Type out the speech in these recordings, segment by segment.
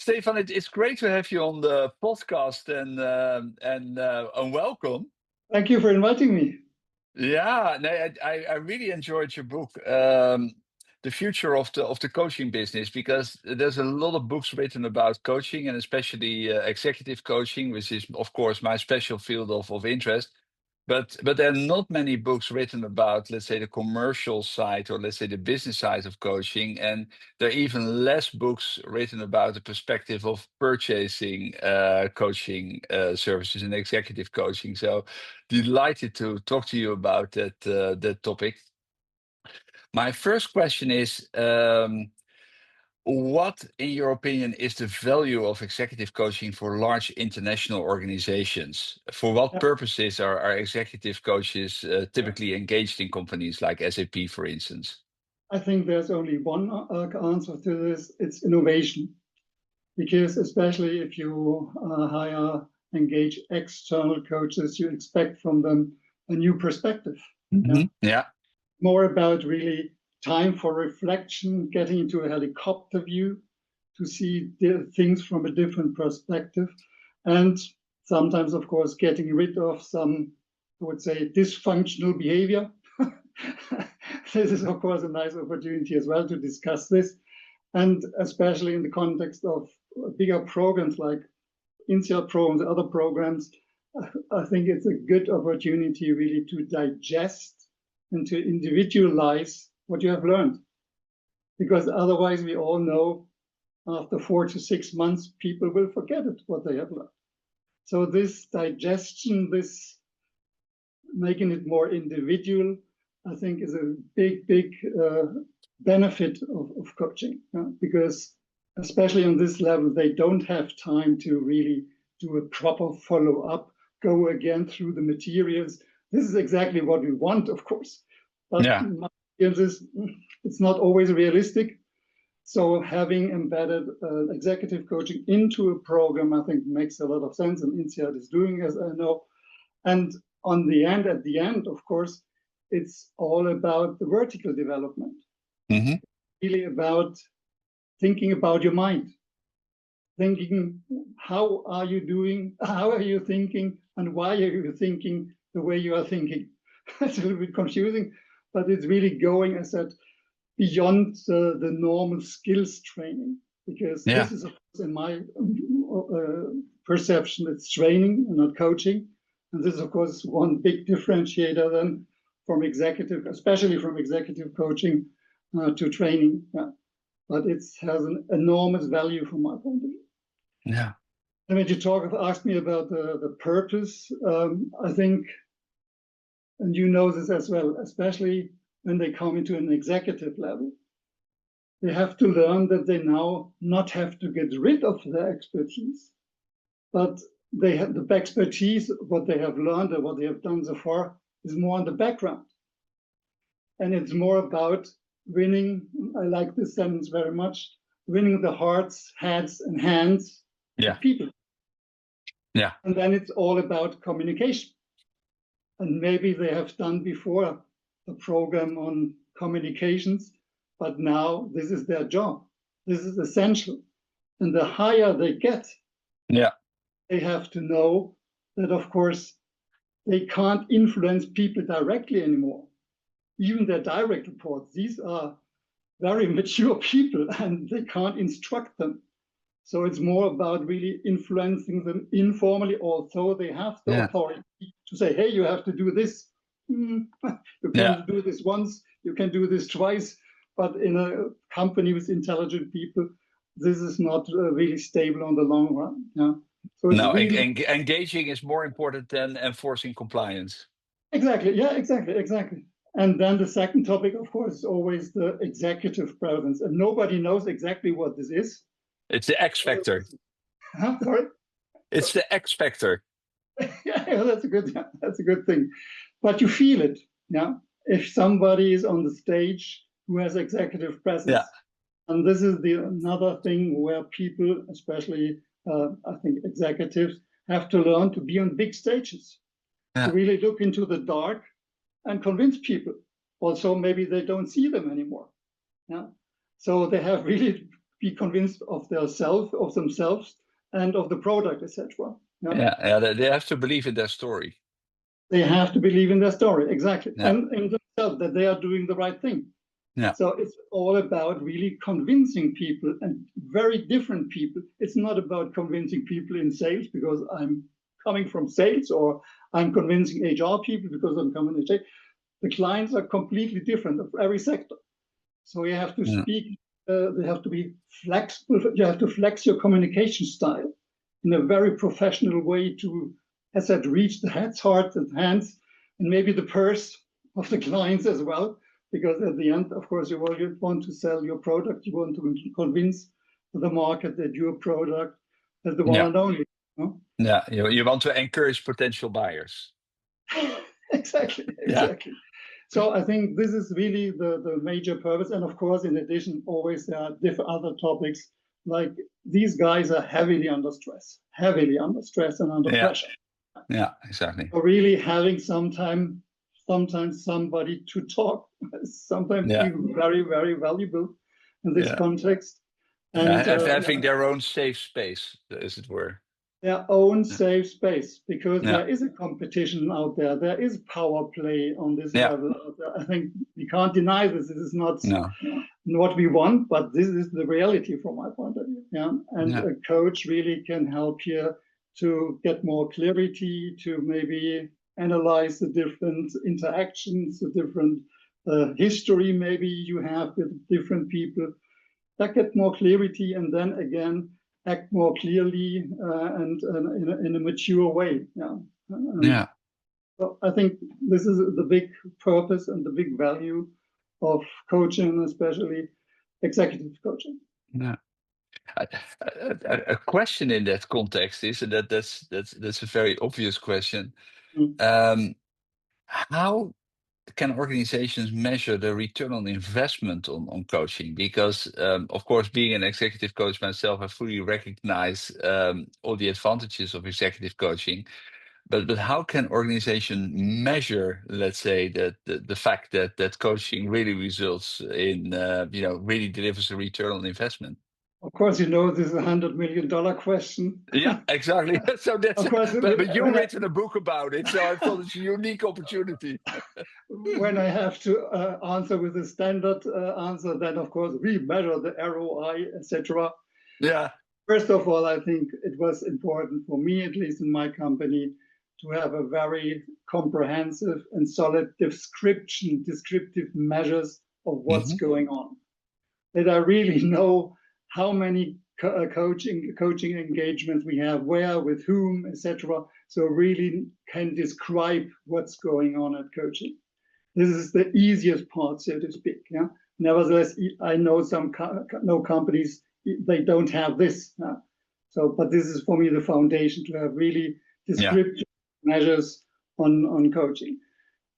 Stefan, it's great to have you on the podcast and welcome. Thank you for inviting me. Yeah, no, I really enjoyed your book, The Future of the Coaching Business, because there's a lot of books written about coaching and especially executive coaching, which is, of course, my special field of interest. But there are not many books written about, let's say, the commercial side or let's say the business side of coaching, and there are even less books written about the perspective of purchasing coaching services and executive coaching. So delighted to talk to you about that topic. My first question is. What, in your opinion, is the value of executive coaching for large international organizations? For what Yeah, purposes are executive coaches typically engaged in companies like SAP, for instance? I think there's only one answer to this. It's innovation. Because especially if you engage external coaches, you expect from them a new perspective. Yeah, Yeah, more about really time for reflection, getting into a helicopter view to see things from a different perspective, and sometimes, of course, getting rid of some, I would say, dysfunctional behavior. This is, of course, a nice opportunity as well to discuss this, and especially in the context of bigger programs like INSEAD programs, other programs. I think it's a good opportunity really to digest and to individualize what you have learned. Because otherwise, we all know after 4 to 6 months, people will forget it, what they have learned. So this digestion, this making it more individual, I think is a big benefit of coaching, because especially on this level, they don't have time to really do a proper follow-up, go again through the materials. This is exactly what we want, of course, but yeah, my experience is it's not always realistic. So having embedded executive coaching into a program, I think makes a lot of sense, and INSEAD is doing, as I know. And at the end, of course, it's all about the vertical development, really about thinking about your mind, thinking, how are you doing, how are you thinking, and why are you thinking the way you are thinking? It's a little bit confusing, but it's really going, as I said, beyond the normal skills training, because yeah, this is, of course, in my perception, it's training and not coaching. And this is, of course, one big differentiator then from executive, especially from executive coaching to training. Yeah. But it has an enormous value from my point of view. yeah, And when you ask me about the purpose, I think, and you know this as well, especially when they come into an executive level, they have to learn that they now not have to get rid of their expertise, but they have the expertise, what they have learned and what they have done so far is more on the background. And it's more about winning, I like this sentence very much, winning the hearts, heads, and hands yeah, of people. yeah, And then it's all about communication. And maybe they have done before a program on communications, but now this is their job. This is essential. And the higher they get, yeah, they have to know that, of course, they can't influence people directly anymore. Even their direct reports, these are very mature people and they can't instruct them. So it's more about really influencing them informally, although they have the yeah, authority to say, hey, you have to do this. You yeah. can do this once, you can do this twice. But in a company with intelligent people, this is not really stable on the long run. Yeah. So it's No, really engaging is more important than enforcing compliance. exactly, yeah, exactly. And then the second topic, of course, is always the executive presence. And nobody knows exactly what this is. It's the X factor. Sorry? It's the X factor. Yeah, that's a good thing. But you feel it, yeah. If somebody is on the stage who has executive presence, Yeah, and this is another thing where people, especially I think executives, have to learn to be on big stages, to yeah, really look into the dark and convince people. Also, maybe they don't see them anymore. Yeah. So they have really be convinced of themselves, and of the product, etc. They have to believe in their story. They have to believe in their story, exactly, and in themselves, that they are doing the right thing. So it's all about really convincing people, and very different people. It's not about convincing people in sales because I'm coming from sales, or I'm convincing HR people because I'm coming from HR. The clients are completely different of every sector. So you have to speak, they have to be flexible. You have to flex your communication style in a very professional way to, as I said, reach the heads, hearts, and hands, and maybe the purse of the clients as well. Because at the end, of course, you want to sell your product. You want to convince the market that your product is the one and only. Yeah, you want to encourage potential buyers. Exactly. So I think this is really the major purpose. And of course, in addition, always there are different other topics. Like these guys are heavily under stress and under pressure. Yeah, exactly. So really having sometimes somebody to talk, sometimes be very, very valuable in this context. And having their own safe space, as it were. Their own safe space, because there is a competition out there. There is power play on this level. I think we can't deny this. This is not what we want, but this is the reality from my point of view. And a coach really can help here to get more clarity, to maybe analyze the different interactions, the different history maybe you have with different people, that get more clarity, and then again act more clearly and in a mature way. So I think this is the big purpose and the big value of coaching, especially executive coaching. A question in that context is, and that's a very obvious question. How can organizations measure the return on investment on coaching? Because, of course, being an executive coach myself, I fully recognize all the advantages of executive coaching. But how can organization measure, let's say, the fact that coaching really results in, really delivers a return on investment? Of course, this is $100 million question. Yeah, exactly. So that's, of course, but you've written a book about it, so I thought it's a unique opportunity. When I have to answer with a standard answer, then of course we measure the ROI, etc. Yeah. First of all, I think it was important for me, at least in my company, to have a very comprehensive and solid descriptive measures of what's going on. That I really know how many coaching engagements we have, where, with whom, etc. So really can describe what's going on at coaching. This is the easiest part, so to speak. Nevertheless, I know some companies, they don't have this. So, but this is for me the foundation to have really descriptive measures on coaching.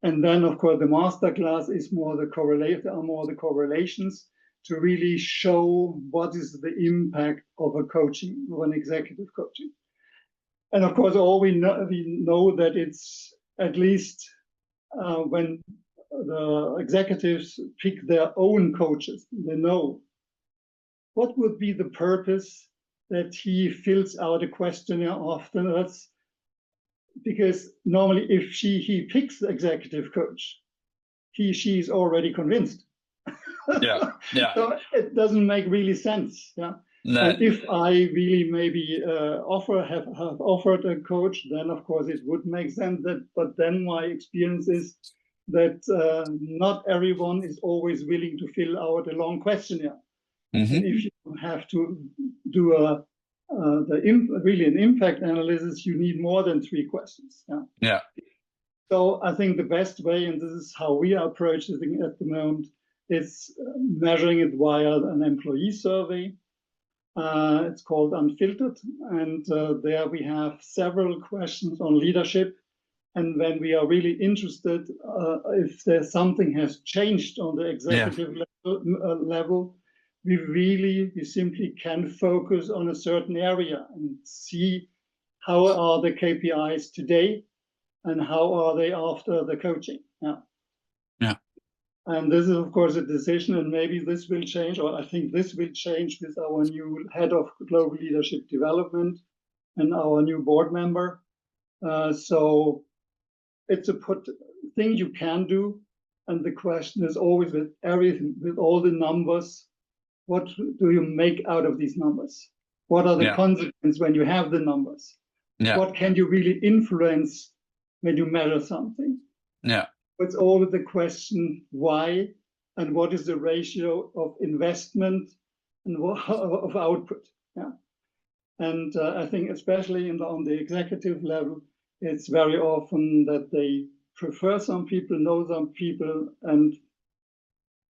And then, of course, the masterclass is more the correlations to really show what is the impact of a coaching, of an executive coaching. And of course, all we know that it's at least when the executives pick their own coaches, they know what would be the purpose that he fills out a questionnaire afterwards. Because normally if he picks the executive coach, she is already convinced. So it doesn't make really sense. No. And if I really maybe have offered a coach, then of course it would make sense. But then my experience is that not everyone is always willing to fill out a long questionnaire. And if you have to do really an impact analysis, you need more than 3 questions. So I think the best way, and this is how we are approaching it at the moment, is measuring it via an employee survey. It's called Unfiltered, and there we have several questions on leadership. And when we are really interested, if there's something has changed on the executive level, we simply can focus on a certain area and see how are the KPIs today and how are they after the coaching. And this is, of course, a decision, and maybe this will change, or I think this will change with our new head of global leadership development and our new board member. So it's a thing you can do. And the question is always with everything, with all the numbers, what do you make out of these numbers? What are the consequences when you have the numbers? What can you really influence when you measure something? It's always the question why, and what is the ratio of investment and of output. And I think especially on the executive level, it's very often that they prefer some people, know some people, and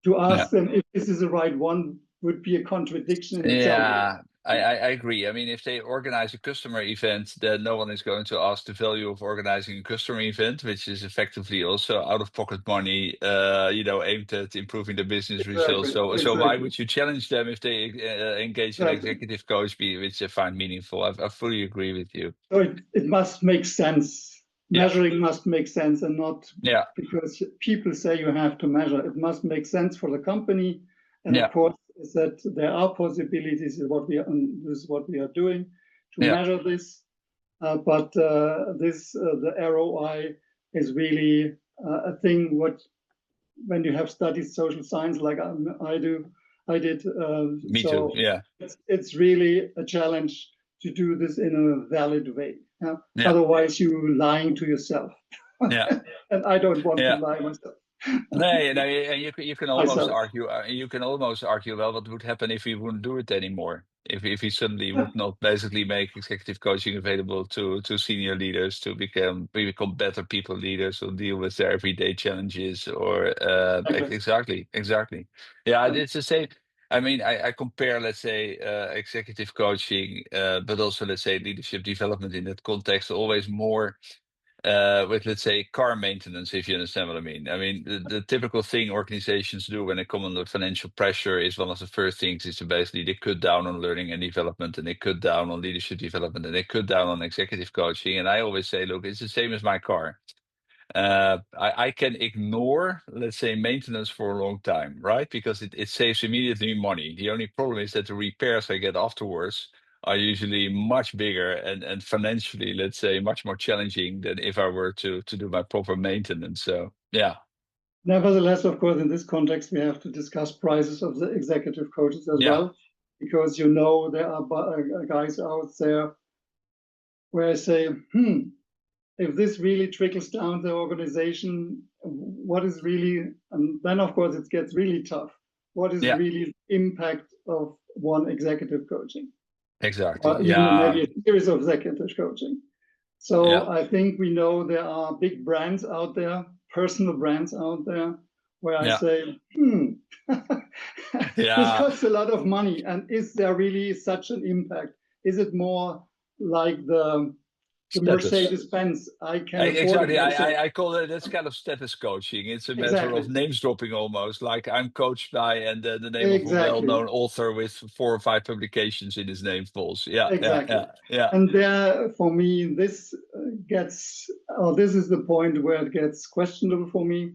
to ask them if this is the right one would be a contradiction in itself. Yeah, I agree. I mean, if they organize a customer event, then no one is going to ask the value of organizing a customer event, which is effectively also out-of-pocket money, aimed at improving the business results. So why would you challenge them if they engage an executive coach, which I find meaningful? I fully agree with you. So it must make sense. Measuring must make sense, and not because people say you have to measure. It must make sense for the company, and of course, is that there are possibilities. This is what we are doing to measure this. But the ROI is really a thing. When you have studied social science like I did. Me too. Yeah. It's really a challenge to do this in a valid way. Otherwise, you're lying to yourself. And I don't want to lie myself. No, and you can almost argue. You can almost argue. Well, what would happen if we wouldn't do it anymore? If we suddenly would not basically make executive coaching available to senior leaders to become better people leaders or deal with their everyday challenges, or exactly. Yeah, it's the same. I mean, I compare, let's say, executive coaching, but also, let's say, leadership development in that context, always more with, let's say, car maintenance, if you understand what I mean. I mean, the typical thing organizations do when they come under financial pressure is one of the first things is to basically they cut down on learning and development, and they cut down on leadership development, and they cut down on executive coaching. And I always say, look, it's the same as my car. I can ignore, let's say, maintenance for a long time, right? Because it saves immediately money. The only problem is that the repairs I get afterwards are usually much bigger and financially, let's say, much more challenging than if I were to do my proper maintenance. So, yeah. Nevertheless, of course, in this context, we have to discuss prices of the executive coaches as well, because there are guys out there where I say, if this really trickles down the organization, what is really, and then of course it gets really tough. What is really the impact of one executive coaching? Exactly. Even maybe a series of executive coaching. So I think we know there are big brands out there, personal brands out there, where I say, this costs a lot of money. And is there really such an impact? Is it more like the Mercedes-Benz? I can afford exactly. I call it, that's kind of status coaching. It's a matter of names dropping almost. Like I'm coached by, and the name of a well-known author with 4 or 5 publications in his name falls. Yeah. And there, for me, this is the point where it gets questionable for me.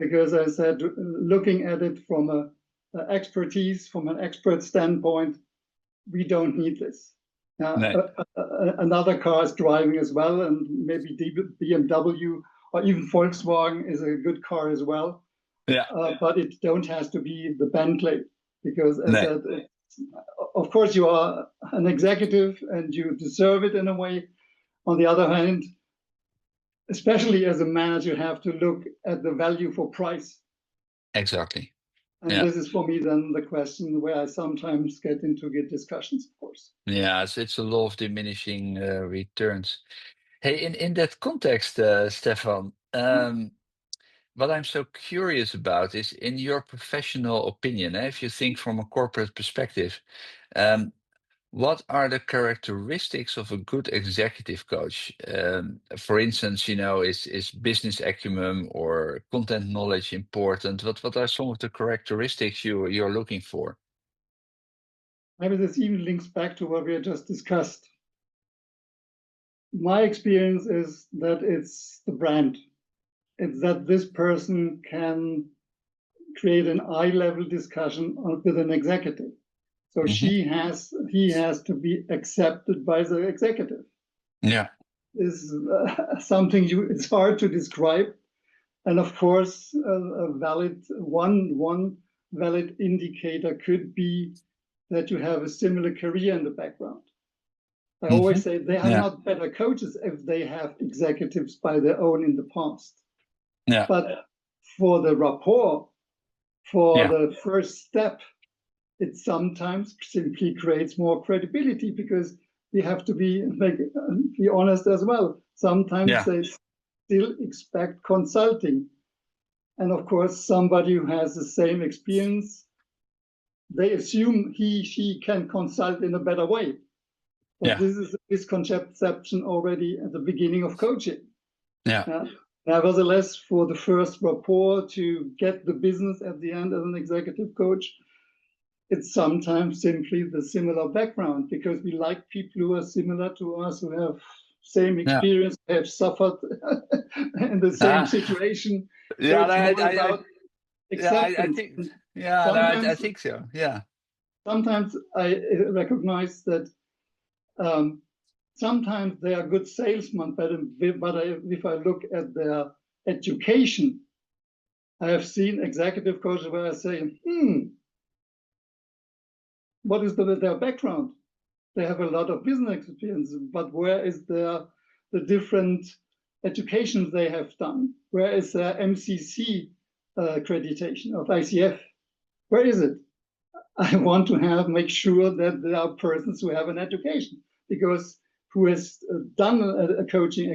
Because I said, looking at it from an expert standpoint, we don't need this. Another car is driving as well, and maybe BMW or even Volkswagen is a good car as well. But it don't has to be the Bentley, because as I said, of course you are an executive and you deserve it in a way. On the other hand, especially as a manager, you have to look at the value for price. Exactly. And this is for me then the question where I sometimes get into good discussions, of course. Yeah, it's a law of diminishing returns. Hey, in that context, Stefan, what I'm so curious about is, in your professional opinion, if you think from a corporate perspective, what are the characteristics of a good executive coach? For instance, is business acumen or content knowledge important? What are some of the characteristics you're looking for? Maybe this even links back to what we had just discussed. My experience is that it's the brand. it's that this person can create an eye-level discussion with an executive. So he has to be accepted by the executive. Yeah. Is something it's hard to describe, and of course, a valid one valid indicator could be that you have a similar career in the background. I always say they are not better coaches if they have executives by their own in the past. Yeah. But for the rapport, for the first step, it sometimes simply creates more credibility, because we have to be honest as well. Sometimes they still expect consulting. And of course, somebody who has the same experience, they assume she can consult in a better way. But this is a misconception already at the beginning of coaching. Nevertheless, for the first rapport to get the business at the end as an executive coach, it's sometimes simply the similar background, because we like people who are similar to us, who have same experience, have suffered in the same situation. So it's more about acceptance. I think so. Yeah. Sometimes I recognize that sometimes they are good salesmen, but if I look at their education, I have seen executive coaches where I say, what is their background? They have a lot of business experience, but where is the different educations they have done? Where is their MCC accreditation of ICF? Where is it? I want to make sure that there are persons who have an education, because who has done a coaching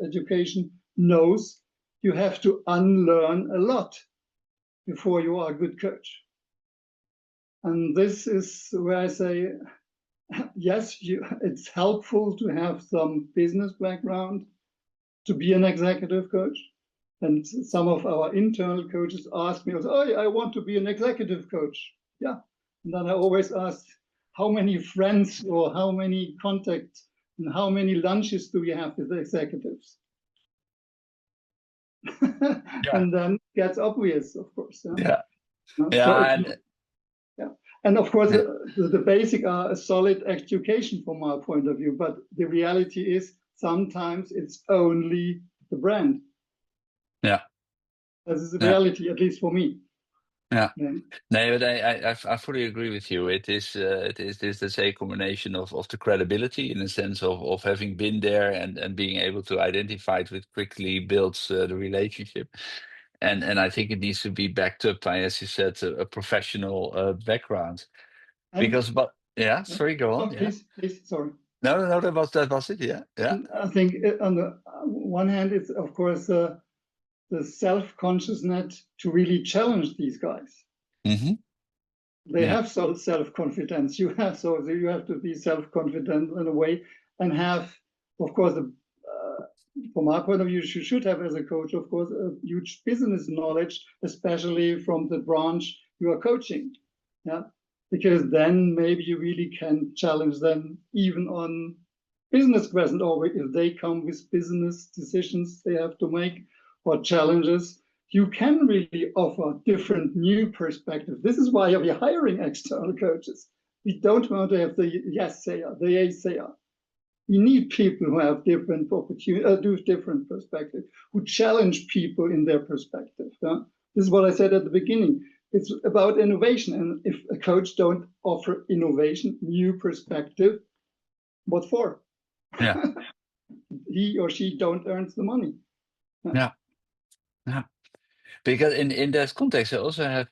education knows you have to unlearn a lot before you are a good coach. And this is where I say, yes, it's helpful to have some business background to be an executive coach. And some of our internal coaches ask me, oh, I want to be an executive coach. Yeah. And then I always ask, how many friends or how many contacts and how many lunches do you have with the executives? And then it gets obvious, of course. And of course, the basic are a solid education from our point of view. But the reality is sometimes it's only the brand. Yeah. This is the reality, at least for me. No, but I fully agree with you. It is let's say a combination of the credibility, in the sense of having been there and being able to identify it, which quickly builds the relationship. And I think it needs to be backed up by, as you said, a professional background. Because, sorry, go on. Please, sorry. No, that was it. Yeah. I think on the one hand, it's of course the self-consciousness to really challenge these guys. They have self-confidence. You have to be self-confident in a way, and have, of course, from our point of view, you should have, as a coach, of course, a huge business knowledge, especially from the branch you are coaching. Because then maybe you really can challenge them even on business questions, or if they come with business decisions they have to make or challenges. You can really offer different new perspectives. This is why we're hiring external coaches. We don't want to have the yes sayer, the yay sayer. We need people who have different different perspectives, who challenge people in their perspective. This is what I said at the beginning. It's about innovation. And if a coach don't offer innovation, new perspective, what for? He or she don't earn the money. Because in that context, I also have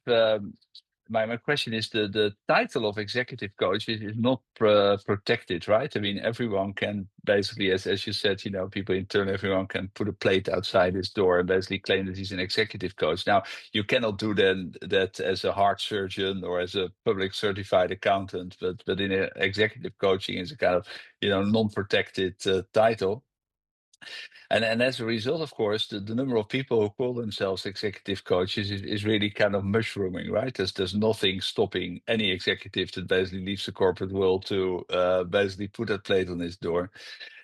my question is, the title of executive coach is not protected, right? I mean, everyone can basically, as you said, people in turn, everyone can put a plate outside his door and basically claim that he's an executive coach. Now, you cannot do that as a heart surgeon or as a public certified accountant, but in executive coaching is a kind of non-protected title. And as a result, of course, the number of people who call themselves executive coaches is really kind of mushrooming, right? There's nothing stopping any executive that basically leaves the corporate world to basically put that plate on his door.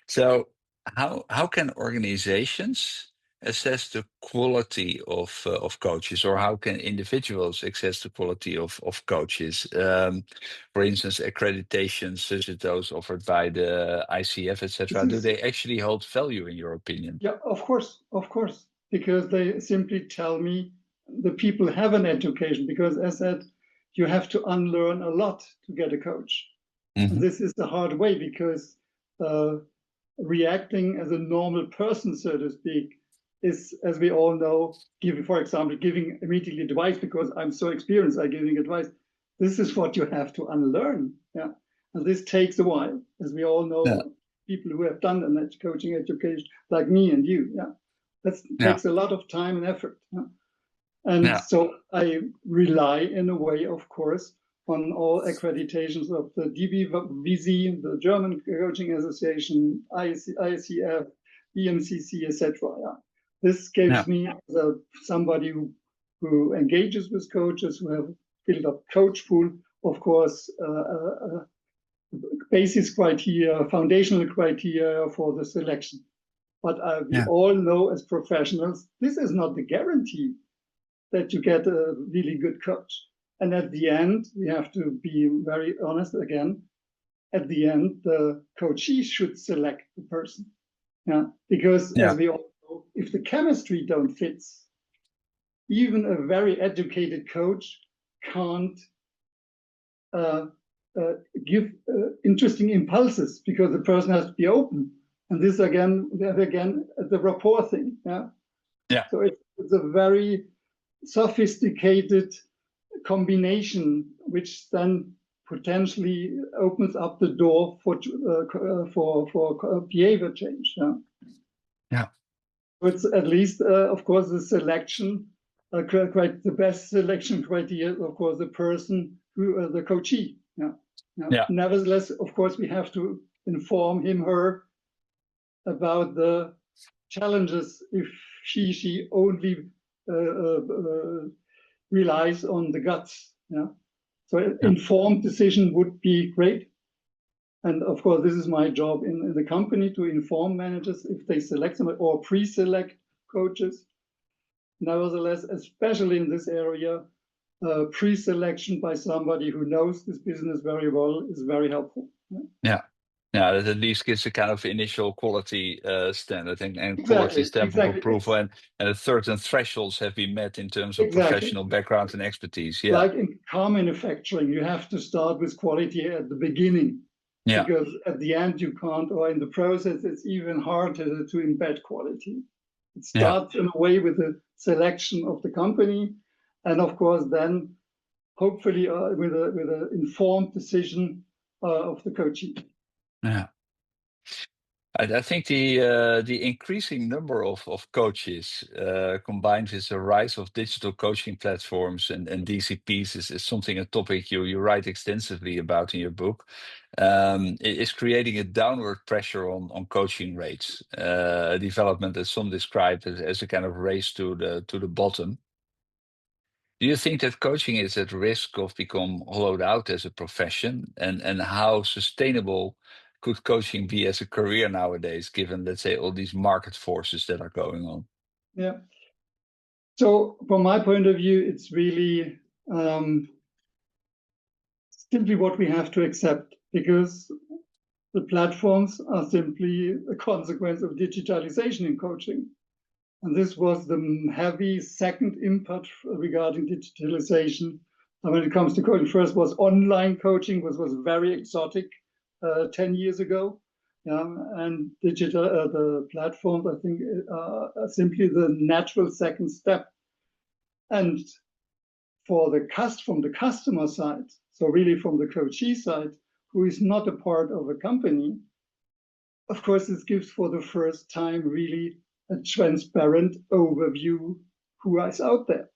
So how can organizations assess the quality of coaches, or how can individuals assess the quality of coaches? For instance, accreditations such as those offered by the ICF, This etc. Do is, they actually hold value in your opinion? yeah, of course, because they simply tell me the people have an education. Because as I said, you have to unlearn a lot to get a coach. And Hmm. this is the hard way because reacting as a normal person, so to speak, is, as we all know, giving, for example, giving immediately advice because I'm so experienced at giving advice. This is what you have to unlearn. Yeah. And this takes a while, as we all Yeah. know, people who have done an coaching education like me and you. Yeah. That Yeah. takes a lot of time and effort. Yeah? And Yeah. so I rely in a way, of course, on all accreditations of the DBVZ, the German Coaching Association, ICF, EMCC, etc. Yeah. This gives Yeah. me, as somebody who engages with coaches, who have built up coach pool, of course, basis criteria, foundational criteria for the selection. But we Yeah. all know as professionals, this is not the guarantee that you get a really good coach. And at the end, we have to be very honest again. At the end, the coachee should select the person. Yeah, because Yeah. as we all know, if the chemistry don't fit, even a very educated coach can't uh, give interesting impulses because the person has to be open. And this again, the rapport thing. Yeah. Yeah. So it's a very sophisticated combination, which then potentially opens up the door for behavior change. Yeah? Yeah. It's at least, of course, the selection, quite the best selection criteria, of course, the person who the coachee. Yeah. Yeah. Yeah. Nevertheless, of course, we have to inform him, her about the challenges if she only relies on the guts. Yeah. So Yeah. informed decision would be great. And of course, this is my job in the company to inform managers if they select somebody or pre-select coaches. Nevertheless, especially in this area, pre-selection by somebody who knows this business very well is very helpful. Yeah. Yeah, that at least gives a kind of initial quality standard and quality Exactly, stamp of exactly, approval, and certain thresholds have been met in terms of exactly. professional background and expertise. Yeah. Like in car manufacturing, you have to start with quality at the beginning Yeah. because at the end you can't, or in the process, it's even harder to embed quality. It Yeah. starts in a way with the selection of the company, and of course then hopefully with an informed decision of the coaching. Yeah. I think the increasing number of coaches combined with the rise of digital coaching platforms and DCPs is something, a topic you write extensively about in your book. It is creating a downward pressure on coaching rates, a development that some described as a kind of race to the bottom. Do you think that coaching is at risk of become hollowed out as a profession? And how sustainable could coaching be as a career nowadays, given, let's say, all these market forces that are going on? Yeah. So from my point of view, it's really simply what we have to accept because the platforms are simply a consequence of digitalization in coaching. And this was the heavy second impact regarding digitalization. And when it comes to coaching, first was online coaching, which was very exotic 10 years ago. And digital, the platforms, I think, are simply the natural second step. And from the customer side, so really from the coachee side, who is not a part of a company, of course, this gives for the first time really a transparent overview who is out there.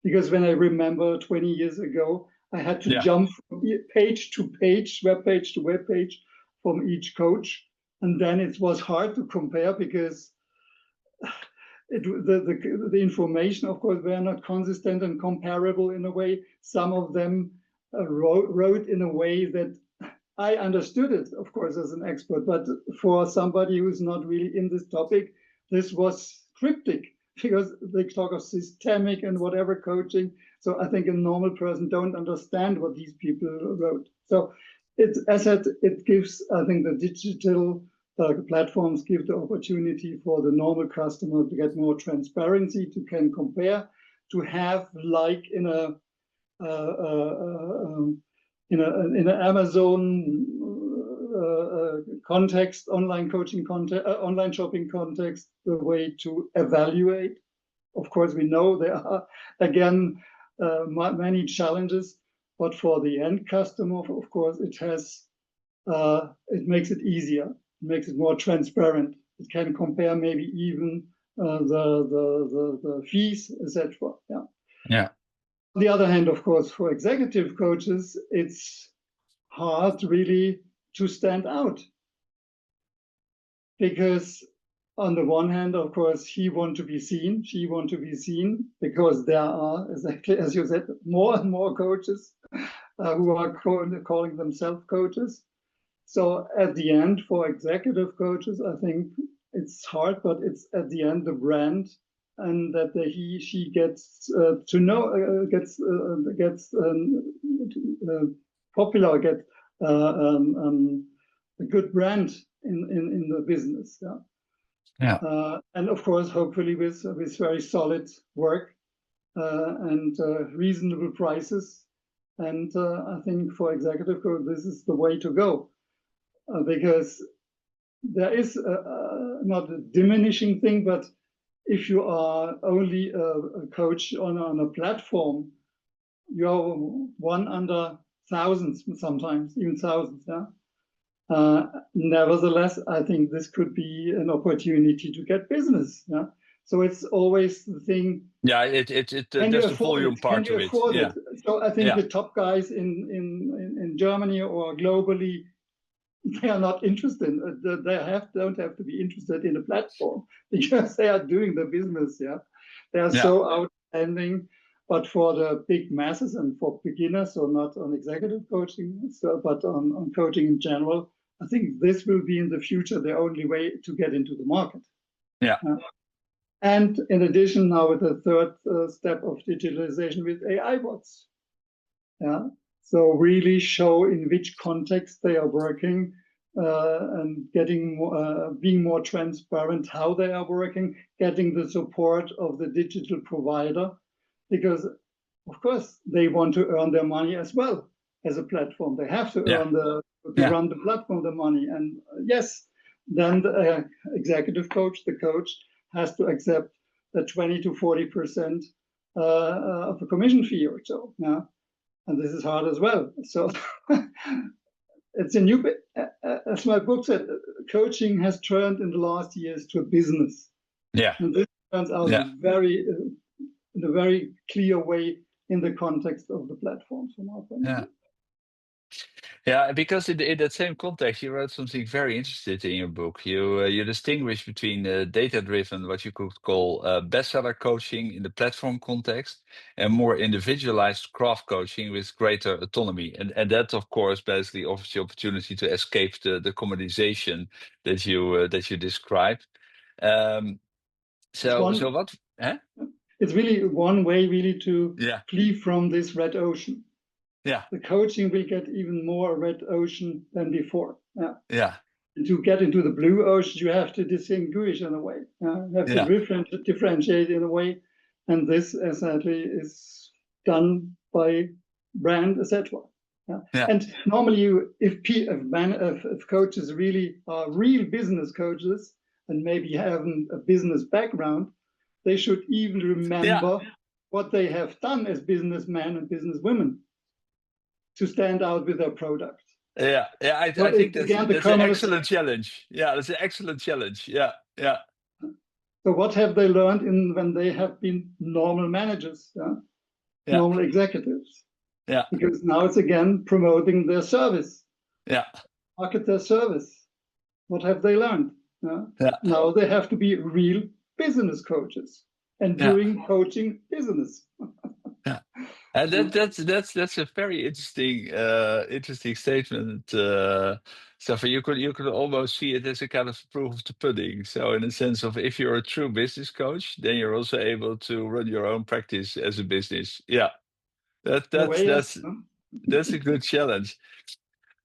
Because when I remember 20 years ago, I had to Yeah. jump from page to page, web page to web page from each coach. And then it was hard to compare because the information, of course, were not consistent and comparable in a way. Some of them wrote in a way that I understood it, of course, as an expert, but for somebody who's not really in this topic, this was cryptic because they talk of systemic and whatever coaching. So I think a normal person don't understand what these people wrote. So it's, as I said, it gives, I think the digital platforms give the opportunity for the normal customer to get more transparency, to can compare, to have like in a in an Amazon context, online coaching context, online shopping context, the way to evaluate. Of course, we know there are again many challenges, but for the end customer, of course, it has it makes it easier, it makes it more transparent. It can compare maybe even the fees, etc. Yeah. Yeah. On the other hand, of course, for executive coaches, it's hard really to stand out because on the one hand, of course, he wants to be seen, she wants to be seen because there are, exactly as you said, more and more coaches who are calling themselves coaches. So at the end, for executive coaches, I think it's hard, but it's at the end the brand, and that she gets to know, gets popular, get a good brand in the business. Yeah. Yeah. And of course, hopefully with very solid work and reasonable prices. And I think for executive coach, this is the way to go. Because there is not a diminishing thing, but if you are only a coach on a platform, you're one under thousands, sometimes even thousands. Yeah. Nevertheless, I think this could be an opportunity to get business. Yeah. So it's always the thing. Yeah, there's the volume part of it. Can you afford it? So I think the top guys in Germany or globally, they are not interested. They don't have to be interested in a platform because they are doing the business. Yeah, they are so outstanding. But for the big masses and for beginners, so not on executive coaching, but on coaching in general, I think this will be in the future the only way to get into the market. Yeah. And in addition, now with the third step of digitalization with AI bots. Yeah. So really show in which context they are working and getting being more transparent how they are working, getting the support of the digital provider, because of course they want to earn their money as well as a platform. They have to earn run the platform the money. And yes, then the executive coach, the coach, has to accept the 20 to 40% of a commission fee or so. Yeah. And this is hard as well. So it's a new, as my book said, coaching has turned in the last years to a business. Yeah. And this turns out in a very clear way in the context of the platforms from our point of view. Yeah, because in that same context, you wrote something very interesting in your book. You distinguish between data-driven, what you could call bestseller coaching in the platform context, and more individualized craft coaching with greater autonomy. And that, of course, basically offers the opportunity to escape the commoditization that you described. So what? Huh? It's really one way, really, to flee from this red ocean. Yeah. The coaching will get even more red ocean than before. Yeah. Yeah. And to get into the blue ocean, you have to distinguish in a way. You have to differentiate in a way. And this, essentially, is done by brand, etc. Yeah. And normally, if coaches really are real business coaches and maybe have a business background, they should even remember what they have done as businessmen and businesswomen to stand out with their product. Yeah, I think that's an excellent challenge. Yeah, that's an excellent challenge. Yeah. So what have they learned when they have been normal managers, normal executives? Yeah. Because now it's again promoting their service. Yeah. Market their service. What have they learned? Now they have to be real business coaches and doing coaching business. Yeah. And that's a very interesting statement. So for you could almost see it as a kind of proof of the pudding. So in the sense of if you're a true business coach, then you're also able to run your own practice as a business. Yeah, that In a that's way, yes. that's that's a good challenge.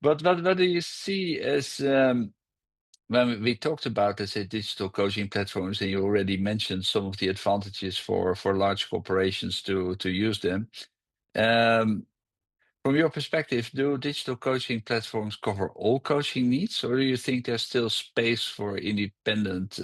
But what do you see as when we talked about, let's say, digital coaching platforms, and you already mentioned some of the advantages for large corporations to use them. Um, from your perspective, do digital coaching platforms cover all coaching needs, or do you think there's still space for independent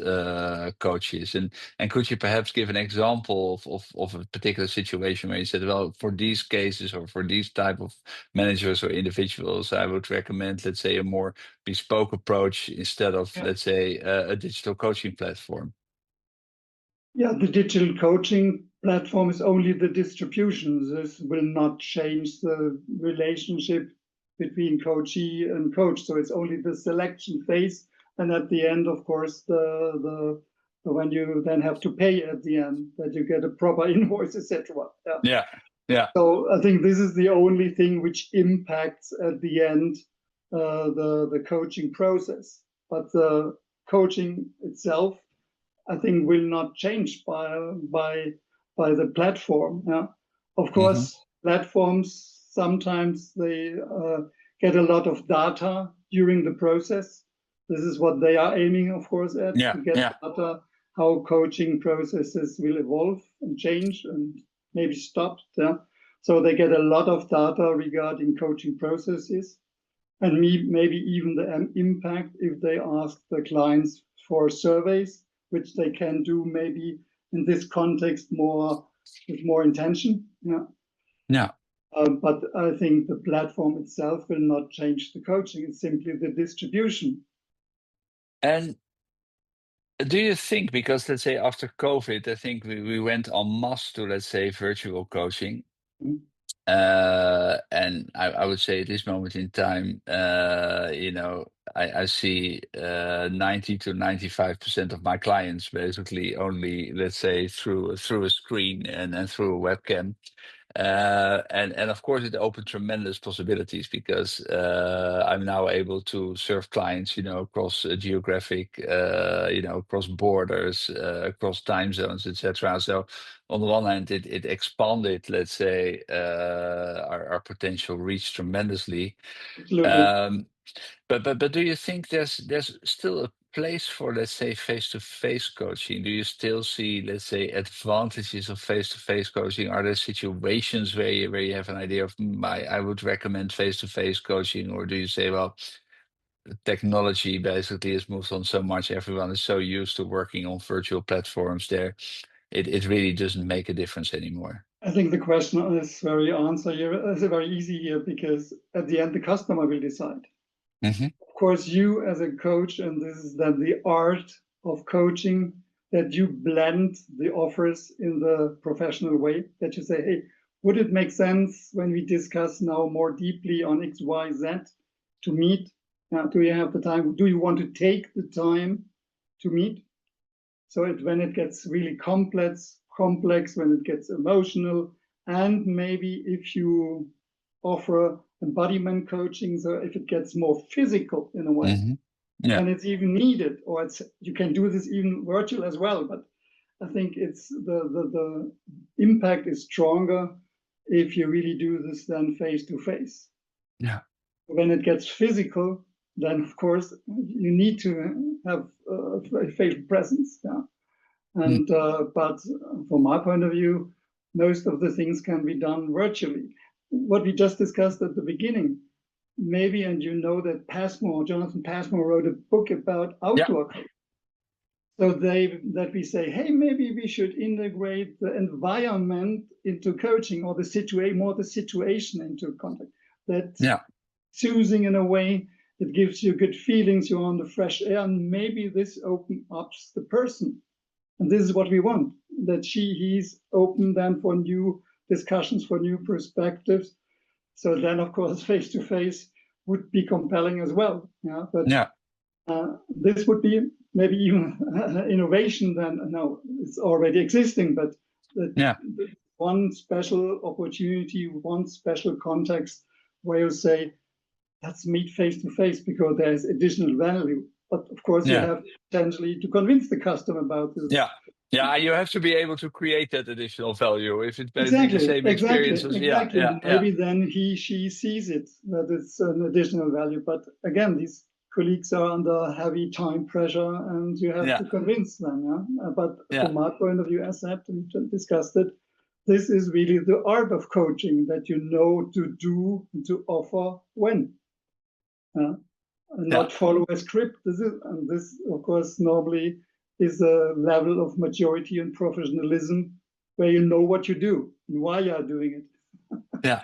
coaches? And could you perhaps give an example of a particular situation where you said, well, for these cases or for these type of managers or individuals, I would recommend, let's say, a more bespoke approach instead of, Yeah. let's say, a digital coaching platform? Yeah, the digital coaching platform is only the distribution. This will not change the relationship between coachee and coach. So it's only the selection phase, and at the end, of course, the when you then have to pay at the end, that you get a proper invoice, etc. Yeah. Yeah, yeah. So I think this is the only thing which impacts at the end the coaching process. But the coaching itself, I think, will not change by the platform. Yeah. Of Hmm. course, platforms sometimes they get a lot of data during the process. This is what they are aiming, of course, at Yeah, to get yeah, data how coaching processes will evolve and change and maybe stop. Yeah. So they get a lot of data regarding coaching processes and maybe even the impact if they ask the clients for surveys, which they can do maybe in this context more with more intention. Yeah. yeah. But I think the platform itself will not change the coaching. It's simply the distribution. And do you think, because let's say after COVID, I think we went en masse to, let's say, virtual coaching. And I would say at this moment in time, I see 90 to 95% of my clients basically only, let's say, through a screen and through a webcam. And of course, it opened tremendous possibilities because I'm now able to serve clients, across geographic, across borders, across time zones, etc. So on the one hand, it expanded, let's say, our potential reach tremendously. Absolutely. Um, but do you think there's still a place for, let's say, face-to-face coaching? Do you still see, let's say, advantages of face-to-face coaching? Are there situations where you have an idea of, I would recommend face-to-face coaching, or do you say, well, technology basically has moved on so much, everyone is so used to working on virtual platforms there, it really doesn't make a difference anymore? I think the question is very easy here because at the end the customer will decide. Hmm. Of course, you as a coach, and this is then the art of coaching, that you blend the offers in the professional way, that you say, hey, would it make sense when we discuss now more deeply on X, Y, Z to meet? Do you have the time? Do you want to take the time to meet? So when it gets really complex, when it gets emotional, and maybe if you offer embodiment coaching, so if it gets more physical in a way, Hmm. Yeah, and it's even needed, or you can do this even virtual as well. But I think it's the impact is stronger if you really do this then face to face. yeah. When it gets physical, then of course you need to have a facial presence. Yeah. Mm. But from my point of view, most of the things can be done virtually. What we just discussed at the beginning, maybe, and you know that Jonathan Passmore wrote a book about Yeah, outdoor coaching. So that we say, hey, maybe we should integrate the environment into coaching, or the situation into contact. That yeah, soothing in a way that gives you good feelings. You're on the fresh air, and maybe this opens up the person. And this is what we want, that he's open then for new discussions, for new perspectives. So then, of course, face to face would be compelling as well. Yeah, but yeah, this would be maybe even innovation. Then no, it's already existing, but yeah. one special opportunity, one special context where you say, let's meet face to face because there's additional value. But of course, you have potentially to convince the customer about this. Yeah, you have to be able to create that additional value. If it's basically the same experience as Maybe then she sees it, that it's an additional value. But again, these colleagues are under heavy time pressure and you have to convince them. But from my point of view, as I discussed it, this is really the art of coaching, that you know to do, to offer when. And not follow a script. This, of course, normally is a level of maturity and professionalism where you know what you do and why you are doing it.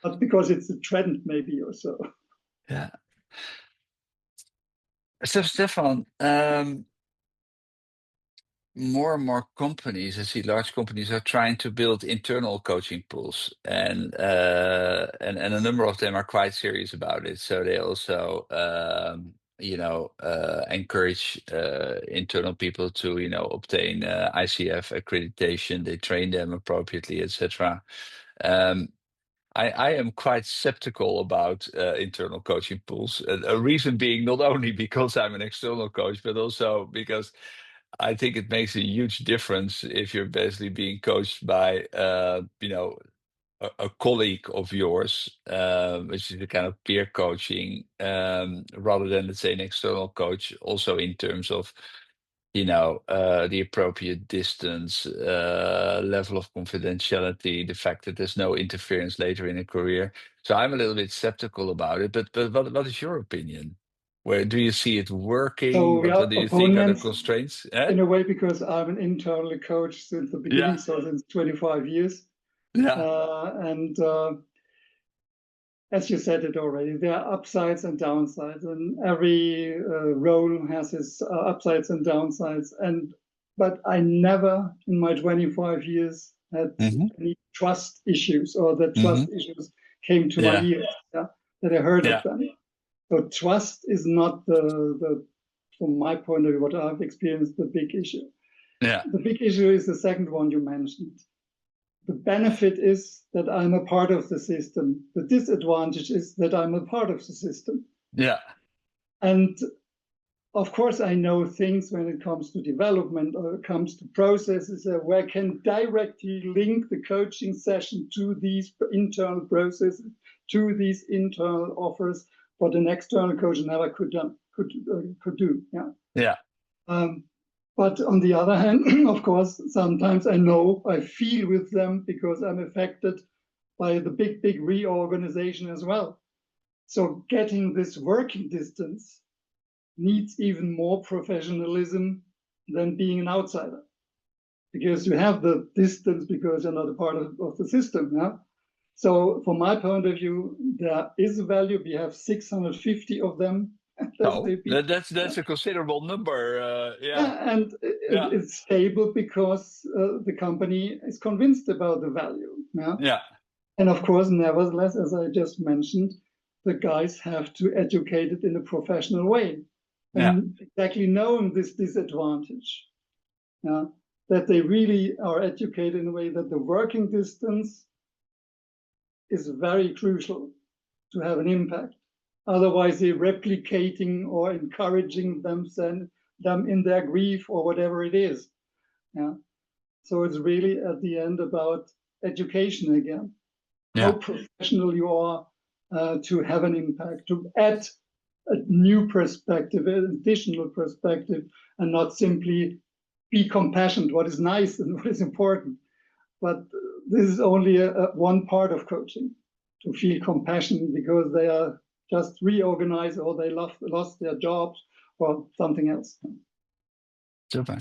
Not because it's a trend, maybe, or so. So, Stefan, more and more companies, I see large companies are trying to build internal coaching pools, and a number of them are quite serious about it. So they also, encourage internal people to, obtain ICF accreditation. They train them appropriately, etc. I am quite skeptical about internal coaching pools. A reason being not only because I'm an external coach, but also because I think it makes a huge difference if you're basically being coached by, a colleague of yours, which is a kind of peer coaching, rather than, let's say, an external coach. Also, in terms of, the appropriate distance, level of confidentiality, the fact that there's no interference later in a career. So I'm a little bit skeptical about it. But what is your opinion? Where do you see it working? So what do you think are the constraints? In a way, because I'm an internal coach since the beginning, so since 25 years. And as you said it already, there are upsides and downsides, and every role has its upsides and downsides. But I never, in my 25 years, had any trust issues, or that trust issues came to my ears, that I heard of them. So trust is not from my point of view, what I've experienced, the big issue. The big issue is the second one you mentioned. The benefit is that I'm a part of the system. The disadvantage is that I'm a part of the system. And of course, I know things when it comes to development or it comes to processes where I can directly link the coaching session to these internal processes, to these internal offers, what an external coach never could do. But on the other hand, of course, sometimes I feel with them because I'm affected by the big reorganization as well. So getting this working distance needs even more professionalism than being an outsider, because you have the distance because you're not a part of the system. So from my point of view, there is a value. We have 650 of them. That's a considerable number. And it's stable because the company is convinced about the value. And of course, nevertheless, as I just mentioned, the guys have to educate it in a professional way, and exactly knowing this disadvantage, that they really are educated in a way that the working distance is very crucial to have an impact. Otherwise, they're replicating or encouraging them in their grief or whatever it is. So it's really at the end about education again. How professional you are to have an impact, to add a new perspective, an additional perspective, and not simply be compassionate, what is nice and what is important. But this is only one part of coaching, to feel compassion because they are just reorganized or they lost their jobs or something else. Super.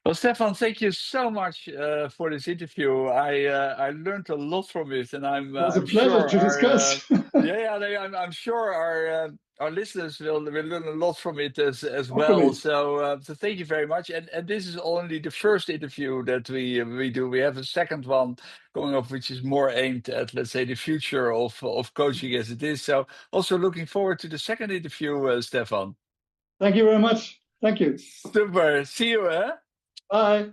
Well, Stefan, thank you so much for this interview. I learned a lot from it, and it was a pleasure to discuss. I'm sure our listeners will learn a lot from it as well. So thank you very much. And this is only the first interview that we do. We have a second one going up, which is more aimed at, let's say, the future of coaching as it is. So also looking forward to the second interview, Stefan. Thank you very much. Thank you. Super. See you. Bye.